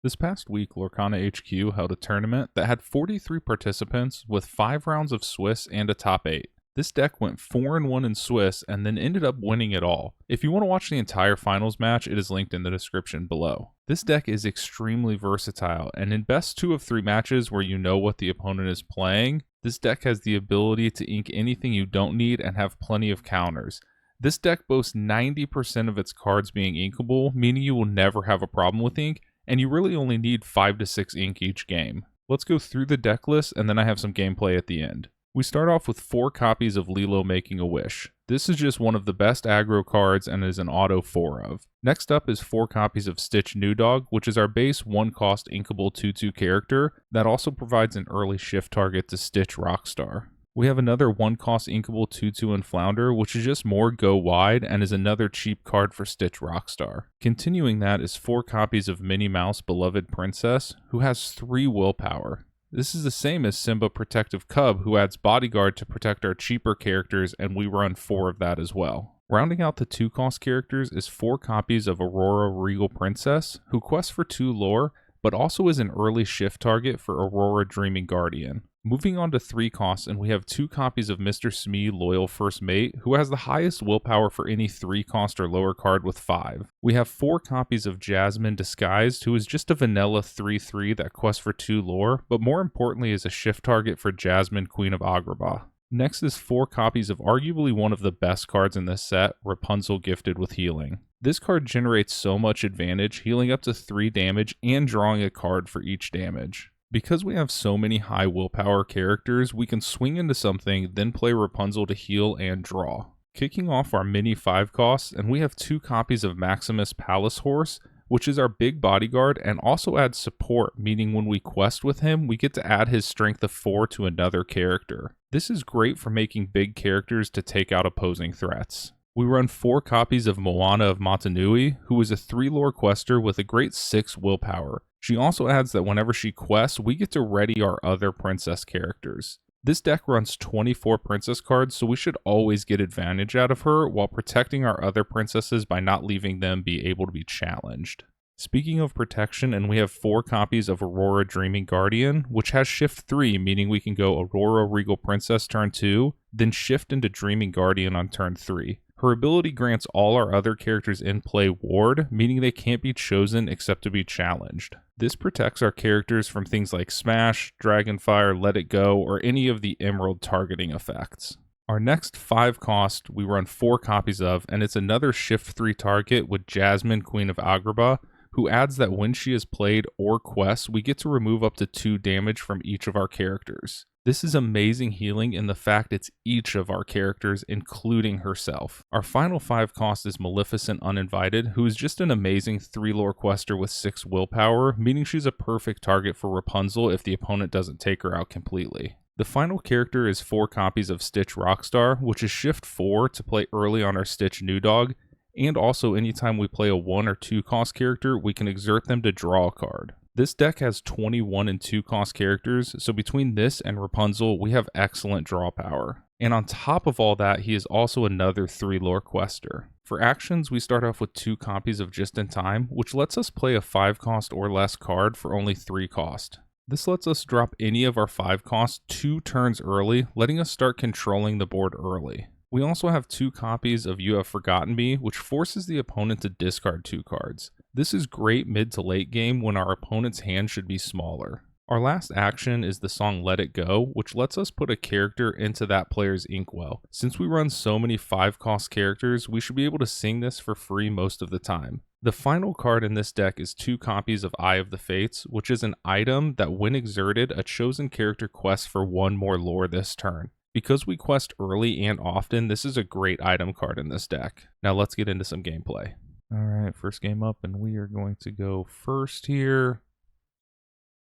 This past week, LorcanaHQ held a tournament that had 43 participants with 5 rounds of Swiss and a top 8. This deck went 4-1 in Swiss and then ended up winning it all. If you want to watch the entire finals match, it is linked in the description below. This deck is extremely versatile, and in best 2 of 3 matches where you know what the opponent is playing, this deck has the ability to ink anything you don't need and have plenty of counters. This deck boasts 90% of its cards being inkable, meaning you will never have a problem with ink, and you really only need 5 to 6 ink each game. Let's go through the deck list, and then I have some gameplay at the end. We start off with 4 copies of Lilo Making a Wish. This is just one of the best aggro cards and is an auto 4 of. Next up is 4 copies of Stitch New Dog, which is our base 1-cost inkable 2/2 character that also provides an early shift target to Stitch Rockstar. We have another 1-cost inkable 2/2 in Flounder, which is just more go wide and is another cheap card for Stitch Rockstar. Continuing that is 4 copies of Minnie Mouse Beloved Princess, who has 3 willpower. This is the same as Simba Protective Cub, who adds Bodyguard to protect our cheaper characters, and we run 4 of that as well. Rounding out the 2-cost characters is 4 copies of Aurora Regal Princess, who quests for 2 lore, but also is an early shift target for Aurora Dreaming Guardian. Moving on to 3 costs, and we have 2 copies of Mr. Smee Loyal First Mate, who has the highest willpower for any 3-cost or lower card with 5. We have 4 copies of Jasmine Disguised, who is just a vanilla 3/3 that quests for 2 lore, but more importantly is a shift target for Jasmine Queen of Agrabah. Next is 4 copies of arguably one of the best cards in this set, Rapunzel Gifted with Healing. This card generates so much advantage, healing up to 3 damage and drawing a card for each damage. Because we have so many high willpower characters, we can swing into something, then play Rapunzel to heal and draw. Kicking off our mini 5 costs, and we have 2 copies of Maximus Palace Horse, which is our big bodyguard and also adds support, meaning when we quest with him, we get to add his strength of 4 to another character. This is great for making big characters to take out opposing threats. We run 4 copies of Moana of Motunui, who is a 3 lore quester with a great 6 willpower. She also adds that whenever she quests, we get to ready our other princess characters. This deck runs 24 princess cards, so we should always get advantage out of her while protecting our other princesses by not leaving them be able to be challenged. Speaking of protection, and we have 4 copies of Aurora Dreaming Guardian, which has shift 3, meaning we can go Aurora Regal Princess turn 2, then shift into Dreaming Guardian on turn 3. Her ability grants all our other characters in play ward, meaning they can't be chosen except to be challenged. This protects our characters from things like Smash, Dragonfire, Let It Go, or any of the Emerald targeting effects. Our next 5 cost we run 4 copies of, and it's another shift 3 target with Jasmine Queen of Agrabah, who adds that when she is played or quests, we get to remove up to 2 damage from each of our characters. This is amazing healing in the fact it's each of our characters, including herself. Our final 5 cost is Maleficent Uninvited, who is just an amazing 3 lore quester with 6 willpower, meaning she's a perfect target for Rapunzel if the opponent doesn't take her out completely. The final character is 4 copies of Stitch Rockstar, which is shift 4 to play early on our Stitch New Dog, and also anytime we play a 1 or 2 cost character, we can exert them to draw a card. This deck has 21 and 2 cost characters, so between this and Rapunzel, we have excellent draw power. And on top of all that, he is also another 3 lore quester. For actions, we start off with 2 copies of Just in Time, which lets us play a 5 cost or less card for only 3 cost. This lets us drop any of our 5 costs 2 turns early, letting us start controlling the board early. We also have 2 copies of You Have Forgotten Me, which forces the opponent to discard 2 cards. This is great mid to late game when our opponent's hand should be smaller. Our last action is the song Let It Go, which lets us put a character into that player's inkwell. Since we run so many 5 cost characters, we should be able to sing this for free most of the time. The final card in this deck is 2 copies of Eye of the Fates, which is an item that when exerted, a chosen character quests for 1 more lore this turn. Because we quest early and often, this is a great item card in this deck. Now let's get into some gameplay. Alright, first game up, and we are going to go first here.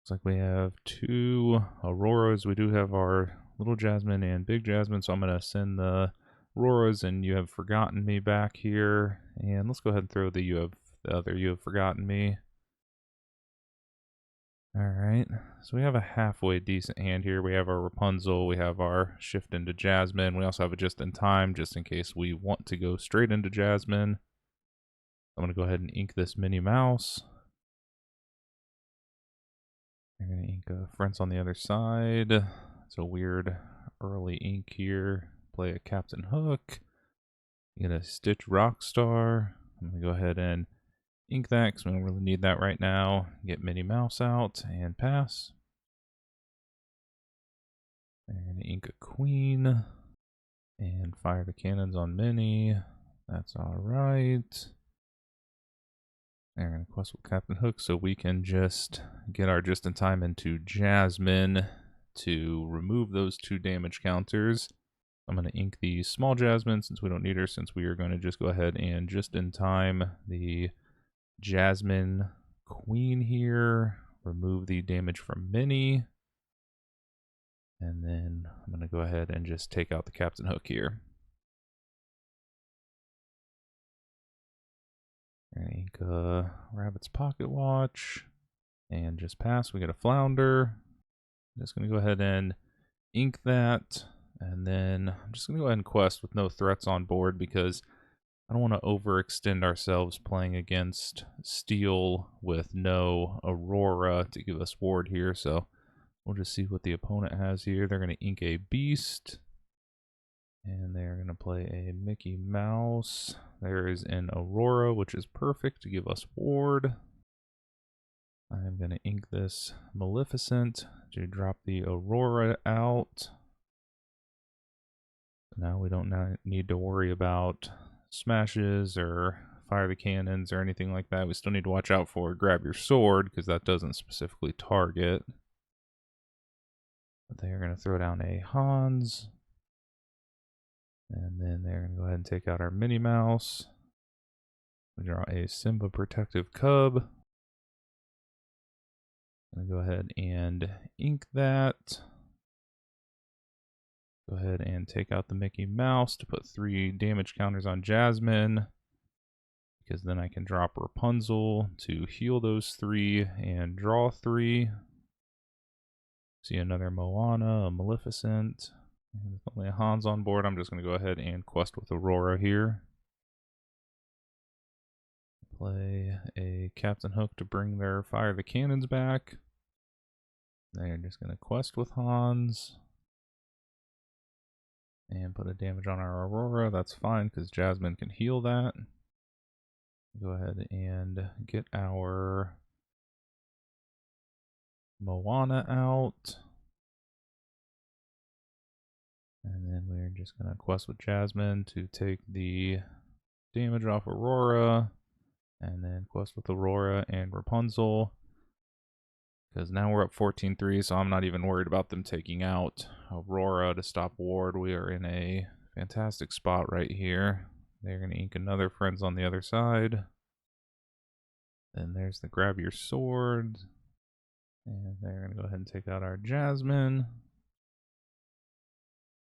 Looks like we have 2 Auroras. We do have our little Jasmine and big Jasmine, so I'm going to send the Auroras and You Have Forgotten Me back here. And let's go ahead and throw the other You Have Forgotten Me. Alright, so we have a halfway decent hand here. We have our Rapunzel, we have our shift into Jasmine. We also have a Just in Time, just in case we want to go straight into Jasmine. I'm going to go ahead and ink this Minnie Mouse. Friends on the other side. It's a weird early ink here. Play a Captain Hook. Get a Stitch Rockstar. I'm going to go ahead and ink that because we don't really need that right now. Get Minnie Mouse out and pass. They're going to ink a Queen and fire the cannons on Minnie. That's alright. They're going to quest with Captain Hook so we can just get our just in time into Jasmine to remove those 2 damage counters. I'm going to ink the small Jasmine since we don't need her, since we are going to just go ahead and just in time the Jasmine Queen here. Remove the damage from Minnie. And then I'm going to go ahead and just take out the Captain Hook here. Ink Rabbit's Pocket Watch. And just pass. We get a Flounder. I'm just going to go ahead and ink that. And then I'm just going to go ahead and quest with no threats on board because I don't want to overextend ourselves playing against Steel with no Aurora to give us ward here. So we'll just see what the opponent has here. They're going to ink a Beast. And they're going to play a Mickey Mouse. There is an Aurora, which is perfect to give us ward. I'm going to ink this Maleficent to drop the Aurora out. Now we don't need to worry about smashes or fire the cannons or anything like that. We still need to watch out for grab your sword because that doesn't specifically target. But they are going to throw down a Hans. And then they're going to go ahead and take out our Minnie Mouse. We draw a Simba Protective Cub. I'm going to go ahead and ink that. Go ahead and take out the Mickey Mouse to put 3 damage counters on Jasmine. Because then I can drop Rapunzel to heal those 3 and draw 3. See another Moana, a Maleficent. With only a Hans on board, I'm just going to go ahead and quest with Aurora here. Play a Captain Hook to bring their fire the cannons back. They're just going to quest with Hans. And put a damage on our Aurora. That's fine because Jasmine can heal that. Go ahead and get our Moana out. And then we're just going to quest with Jasmine to take the damage off Aurora. And then quest with Aurora and Rapunzel. Because now we're up 14-3, so I'm not even worried about them taking out Aurora to stop ward. We are in a fantastic spot right here. They're going to ink another Friends on the other side. Then there's the grab your sword. And they're going to go ahead and take out our Jasmine.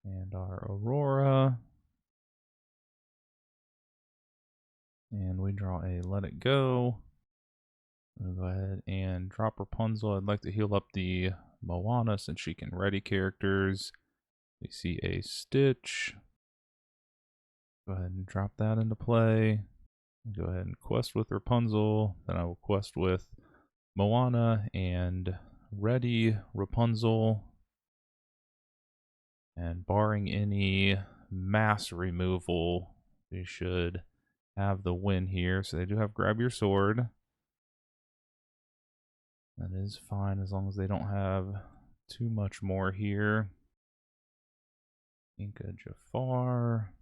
And our Aurora. And we draw a Let It Go. We'll go ahead and drop Rapunzel. I'd like to heal up the Moana since she can ready characters. We see a Stitch. Go ahead and drop that into play. Go ahead and quest with Rapunzel. Then I will quest with Moana and ready Rapunzel. And barring any mass removal, we should have the win here. So they do have grab your sword. That is fine as long as they don't have too much more here. Inca Jafar.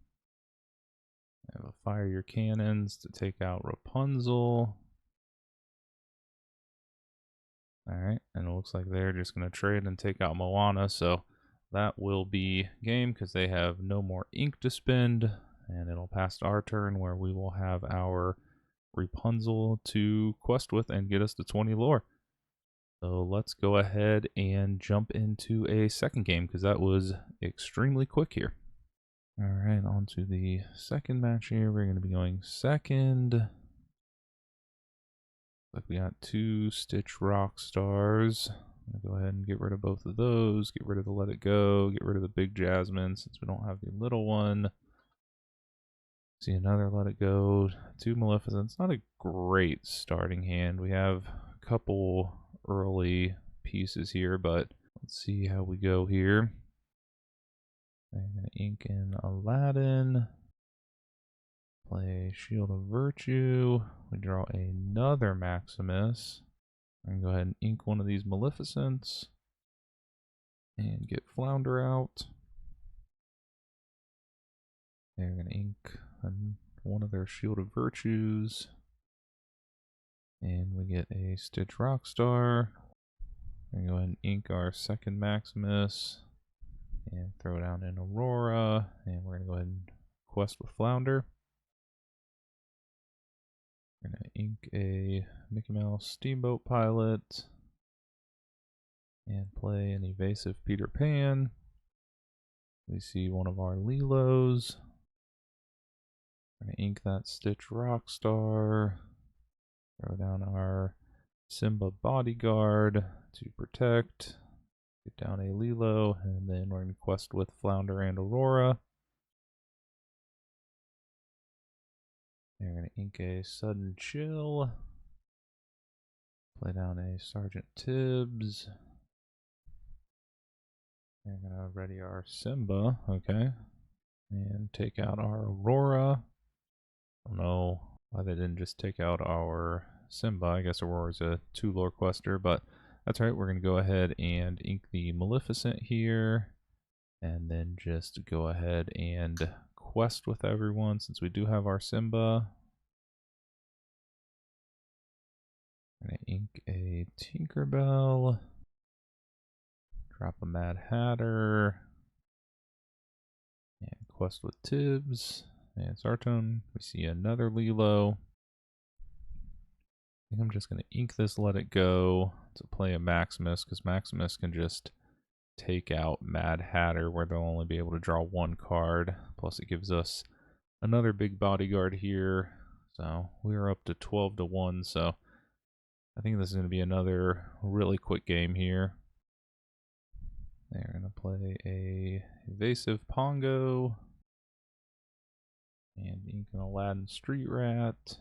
Have a fire your cannons to take out Rapunzel. Alright, and it looks like they're just going to trade and take out Moana, so that will be game because they have no more ink to spend, and it'll pass to our turn where we will have our Rapunzel to quest with and get us to 20 lore. So let's go ahead and jump into a second game because that was extremely quick here. Alright, on to the second match here. We're going to be going second. Like we got 2 Stitch Rock Stars. I'm going to go ahead and get rid of both of those. Get rid of the Let It Go. Get rid of the Big Jasmine since we don't have the little one. See another Let It Go. 2 Maleficents. Not a great starting hand. We have a couple early pieces here, but let's see how we go here. I'm going to ink in Aladdin. Play Shield of Virtue. We draw another Maximus. I'm going to go ahead and ink one of these Maleficents. And get Flounder out. They're going to ink one of their Shield of Virtues. And we get a Stitch Rockstar. We're going to go ahead and ink our second Maximus. And throw down an Aurora. And we're going to go ahead and quest with Flounder. We're going to ink a Mickey Mouse Steamboat Pilot. And play an Evasive Peter Pan. We see one of our Lilos. We're going to ink that Stitch Rockstar. Throw down our Simba Bodyguard to protect. Get down a Lilo, and then we're going to quest with Flounder and Aurora. We're going to ink a Sudden Chill. Play down a Sergeant Tibbs. We're going to ready our Simba, okay. And take out our Aurora. I don't know why they didn't just take out our Simba. I guess Aurora's a 2-lore quester, but that's right. We're going to go ahead and ink the Maleficent here. And then just go ahead and quest with everyone since we do have our Simba. I'm going to ink a Tinkerbell. Drop a Mad Hatter. And quest with Tibbs. And it's our turn. We see another Lilo. I think I'm just going to ink this, let it go to play a Maximus, because Maximus can just take out Mad Hatter where they'll only be able to draw 1 card. Plus it gives us another big bodyguard here. So we're up to 12-1. So I think this is going to be another really quick game here. They're going to play a Evasive Pongo. And ink an Aladdin Street Rat.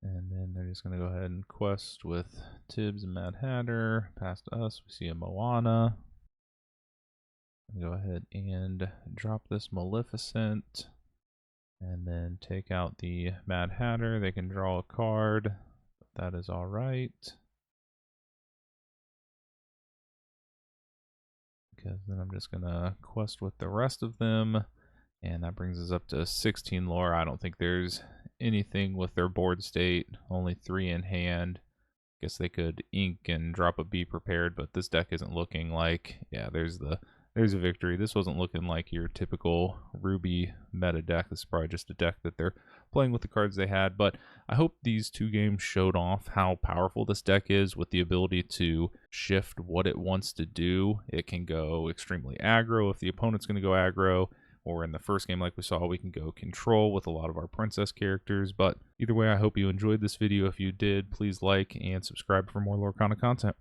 And then they're just going to go ahead and quest with Tibbs and Mad Hatter. Past us, we see a Moana. Go ahead and drop this Maleficent. And then take out the Mad Hatter. They can draw a card. That is alright. Because then I'm just going to quest with the rest of them. And that brings us up to 16 lore. I don't think there's anything with their board state. Only 3 in hand. Guess they could ink and drop a Be Prepared, but this deck isn't looking like... Yeah, there's a victory. This wasn't looking like your typical Ruby meta deck. This is probably just a deck that they're playing with the cards they had. But I hope these 2 games showed off how powerful this deck is with the ability to shift what it wants to do. It can go extremely aggro if the opponent's going to go aggro. Or in the first game, like we saw, we can go control with a lot of our princess characters. But either way, I hope you enjoyed this video. If you did, please like and subscribe for more Lorcana content.